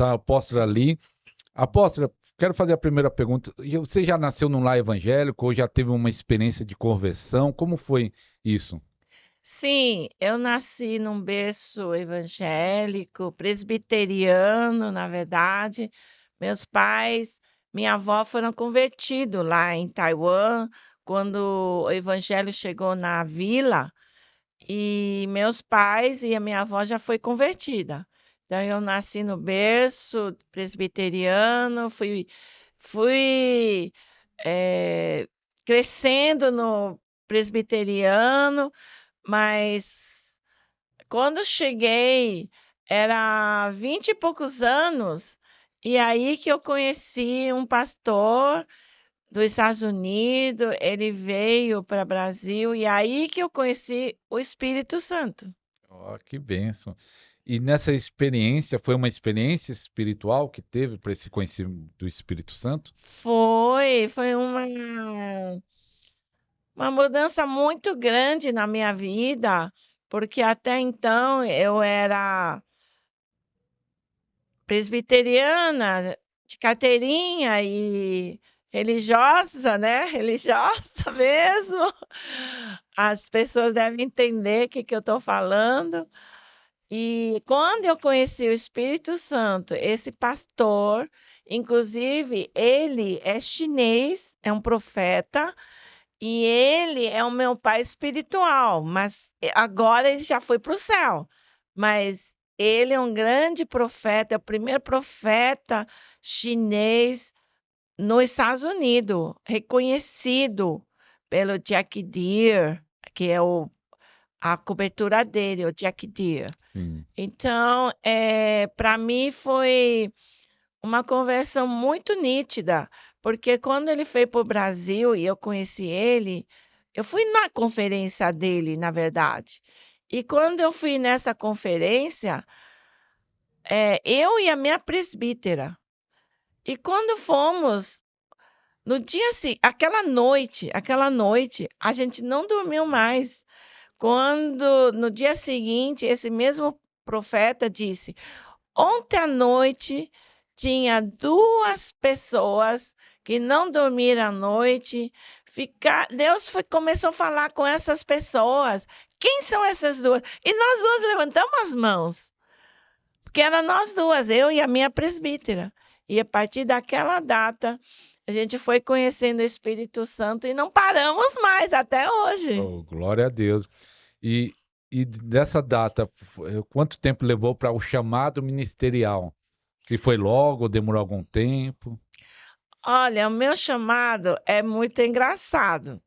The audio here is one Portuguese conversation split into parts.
tá a apóstola ali. Apóstola, quero fazer a primeira pergunta. Você já nasceu num lar evangélico ou já teve uma experiência de conversão? Como foi isso? Sim, eu nasci num berço evangélico, presbiteriano, na verdade. Meus pais, minha avó foram convertidos lá em Taiwan, quando o evangelho chegou na vila, e meus pais e a minha avó já foi convertida. Então eu nasci no berço presbiteriano, fui eh, crescendo no presbiteriano, mas quando eu cheguei, era 20 e poucos anos, e aí que eu conheci um pastor dos Estados Unidos, ele veio para o Brasil, e aí que eu conheci o Espírito Santo. Ó, que bênção. E nessa experiência, foi uma experiência espiritual que teve para esse conhecimento do Espírito Santo? Foi uma mudança muito grande na minha vida, porque até então eu era presbiteriana, de carteirinha e religiosa, né? Religiosa mesmo. As pessoas devem entender o que, que eu estou falando. E quando eu conheci o Espírito Santo, esse pastor, inclusive, ele é chinês, é um profeta, e ele é o meu pai espiritual, mas agora ele já foi para o céu. Mas ele é um grande profeta, é o primeiro profeta chinês nos Estados Unidos, reconhecido pelo Jack Deere, que é a cobertura dele, o Jack Deere. Sim. Então, para mim foi uma conversão muito nítida, porque quando ele veio para o Brasil e eu conheci ele, eu fui na conferência dele, na verdade. E quando eu fui nessa conferência, eu e a minha presbítera. E quando fomos, no dia seguinte, aquela noite, a gente não dormiu mais. Quando no dia seguinte, esse mesmo profeta disse: Ontem à noite tinha 2 pessoas que não dormiram à noite. Deus começou a falar com essas pessoas. Quem são essas 2? E nós 2 levantamos as mãos, porque era nós 2, eu e a minha presbítera. E a partir daquela data, a gente foi conhecendo o Espírito Santo e não paramos mais até hoje. Oh, glória a Deus. E, e dessa data, quanto tempo levou para o chamado ministerial? Se foi logo ou demorou algum tempo? Olha, o meu chamado é muito engraçado.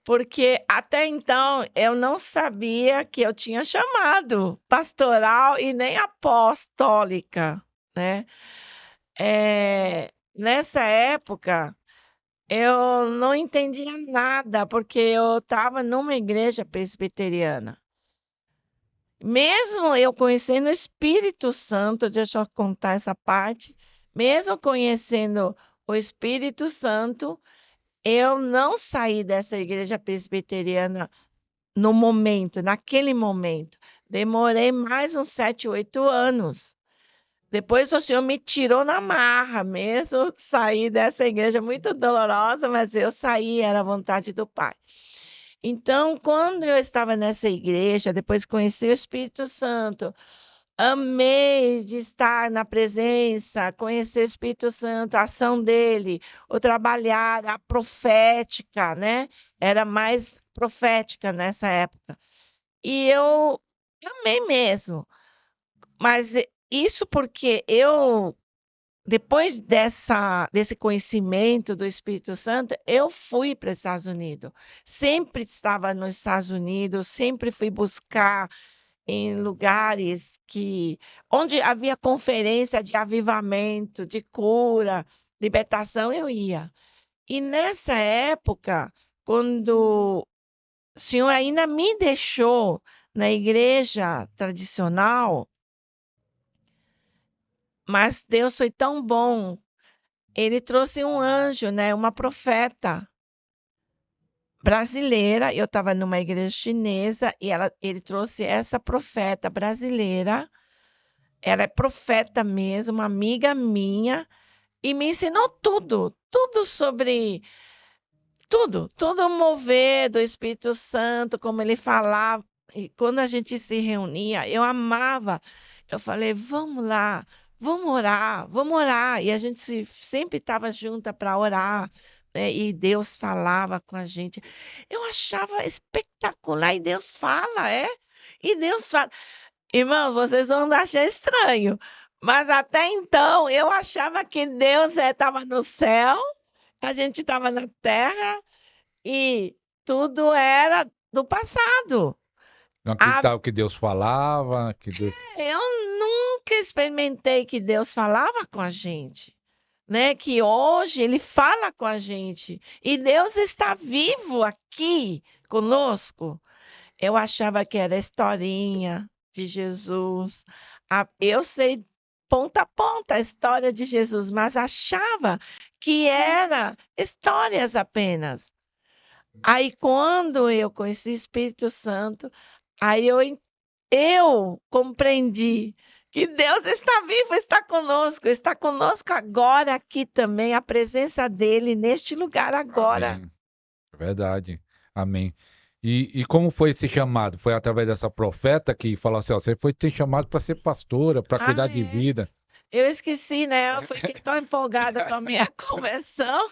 Porque até então eu não sabia que eu tinha chamado pastoral e nem apostólica, né. Nessa época, eu não entendia nada, porque eu estava numa igreja presbiteriana. Mesmo eu conhecendo o Espírito Santo, deixa eu contar essa parte, mesmo conhecendo o Espírito Santo, eu não saí dessa igreja presbiteriana no momento, naquele momento. Demorei mais uns 7, 8 anos. Depois o Senhor me tirou na marra mesmo, saí dessa igreja muito dolorosa, mas eu saí, era a vontade do Pai. Então, quando eu estava nessa igreja, depois conheci o Espírito Santo, amei de estar na presença, conhecer o Espírito Santo, a ação dele, o trabalhar, a profética, né? Era mais profética nessa época. E eu amei mesmo, mas isso porque eu, depois desse conhecimento do Espírito Santo, eu fui para os Estados Unidos. Sempre estava nos Estados Unidos, sempre fui buscar em lugares onde havia conferência de avivamento, de cura, libertação, eu ia. E nessa época, quando o senhor ainda me deixou na igreja tradicional, mas Deus foi tão bom. Ele trouxe um anjo, né, uma profeta brasileira. Eu estava numa igreja chinesa e ele trouxe essa profeta brasileira, Ela é profeta mesmo, uma amiga minha, e me ensinou tudo, tudo sobre tudo o mover do Espírito Santo, como ele falava. E quando a gente se reunia, eu amava. Eu falei, vamos lá, vamos orar, vamos orar. E a gente sempre estava junta para orar, né? E Deus falava com a gente. Eu achava espetacular. E Deus fala, é? E Deus fala. Irmãos, vocês vão achar estranho. Mas até então eu achava que Deus estava no céu, a gente estava na terra e tudo era do passado. Não A- acreditava que Deus falava, que Deus. eu nunca experimentei que Deus falava com a gente, né? Que hoje Ele fala com a gente e Deus está vivo aqui conosco. Eu achava que era historinha de Jesus. Eu sei ponta a ponta a história de Jesus, mas achava que era histórias apenas. Aí quando eu conheci o Espírito Santo, aí eu compreendi que Deus está vivo, está conosco agora aqui também, a presença dele neste lugar agora. Amém. É verdade. Amém. E como foi esse chamado? Foi através dessa profeta que falou assim: ó, você foi ter chamado para ser pastora, para Ah, cuidar de é. vida. Eu esqueci, né? Eu fiquei tão empolgada com a minha conversão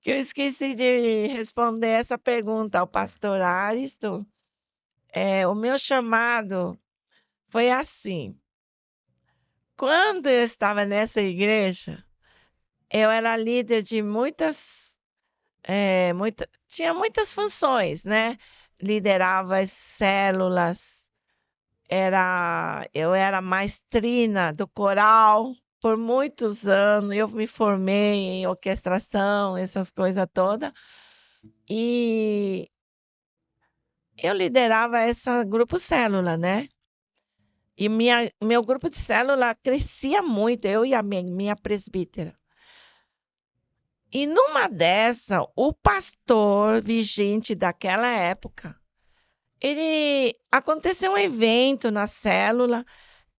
que eu esqueci de responder essa pergunta ao pastor Aristo. O meu chamado foi assim. Quando eu estava nessa igreja, eu era líder de tinha muitas funções, né? Liderava as células, eu era maestrina do coral por muitos anos. Eu me formei em orquestração, essas coisas todas. E eu liderava esse grupo célula, né? E meu grupo de célula crescia muito, eu e a minha presbítera. E numa dessa, o pastor vigente daquela época, ele aconteceu um evento na célula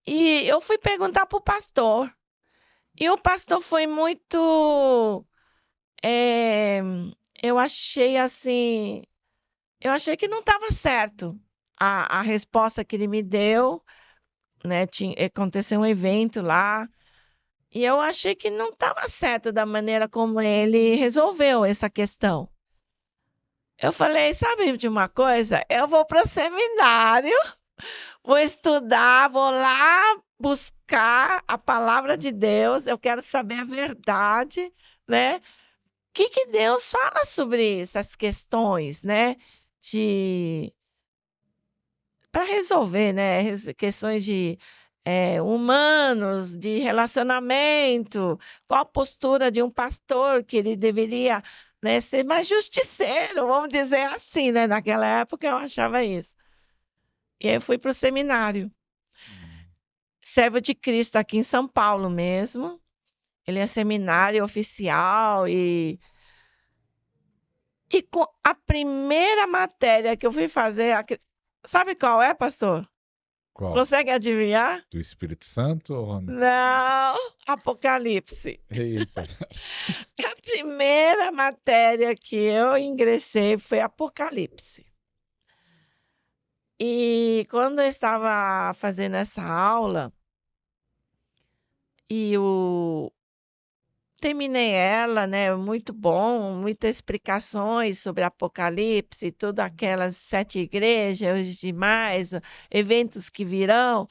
e eu fui perguntar para o pastor. E o pastor foi muito. eh, eu achei assim. Eu achei que não estava certo a resposta que ele me deu, né? Aconteceu um evento lá. E eu achei que não estava certo da maneira como ele resolveu essa questão. Eu falei, sabe de uma coisa? Eu vou para o seminário, vou estudar, vou lá buscar a palavra de Deus, eu quero saber a verdade, né? O que Deus fala sobre essas questões, né? De para resolver, né? Questões de humanos, de relacionamento, qual a postura de um pastor que ele deveria, né, ser mais justiceiro, vamos dizer assim, né? Naquela época eu achava isso. E aí eu fui para o seminário. Servo de Cristo aqui em São Paulo mesmo. Ele é seminário oficial e com a primeira matéria que eu fui fazer, sabe qual é, pastor? Qual? Consegue adivinhar? Do Espírito Santo? Ou não? Não, Apocalipse. Eita. A primeira matéria que eu ingressei foi Apocalipse. E quando eu estava fazendo essa aula, e terminei ela, né? Muito bom, muitas explicações sobre Apocalipse, todas aquelas 7 igrejas, os demais eventos que virão.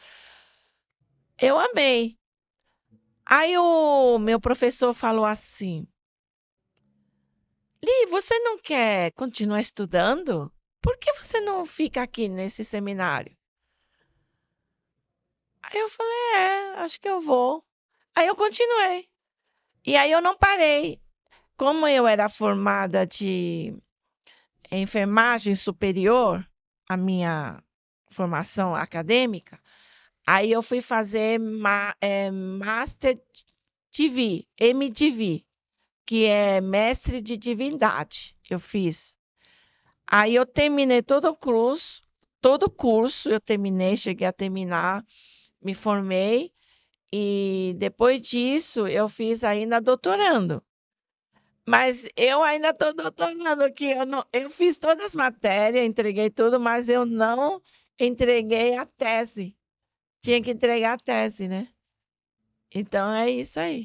Eu amei. Aí o meu professor falou assim: Li, você não quer continuar estudando? Por que você não fica aqui nesse seminário? Aí eu falei, acho que eu vou. Aí eu continuei. E aí eu não parei. Como eu era formada de enfermagem superior, a minha formação acadêmica, aí eu fui fazer Master TV, MDV, que é Mestre de Divindade. Eu fiz. Aí eu terminei todo o curso eu terminei, cheguei a terminar, me formei. E depois disso, eu fiz ainda doutorando. Mas eu ainda estou doutorando aqui. Eu fiz todas as matérias, entreguei tudo, mas eu não entreguei a tese. Tinha que entregar a tese, né? Então é isso aí.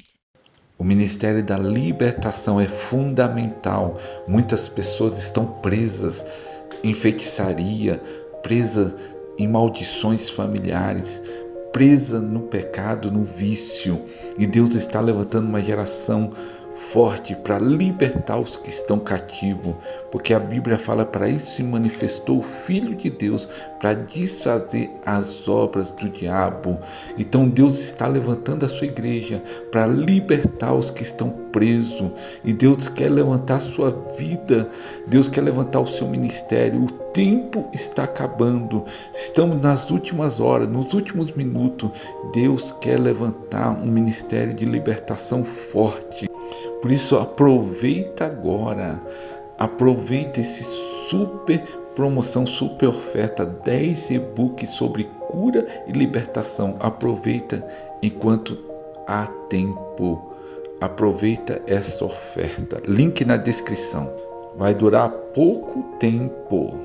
O Ministério da Libertação é fundamental. Muitas pessoas estão presas em feitiçaria, presas em maldições familiares, presas no pecado, no vício. E Deus está levantando uma geração forte para libertar os que estão cativos, porque a Bíblia fala: para isso se manifestou o Filho de Deus, para desfazer as obras do diabo. Então Deus está levantando a sua igreja para libertar os que estão presos, e Deus quer levantar a sua vida, Deus quer levantar o seu ministério. O tempo está acabando, estamos nas últimas horas, nos últimos minutos. Deus quer levantar um ministério de libertação forte. Por isso, aproveita agora, aproveita esse super promoção, super oferta, 10 e-books sobre cura e libertação. Aproveita enquanto há tempo, aproveita essa oferta, link na descrição, vai durar pouco tempo.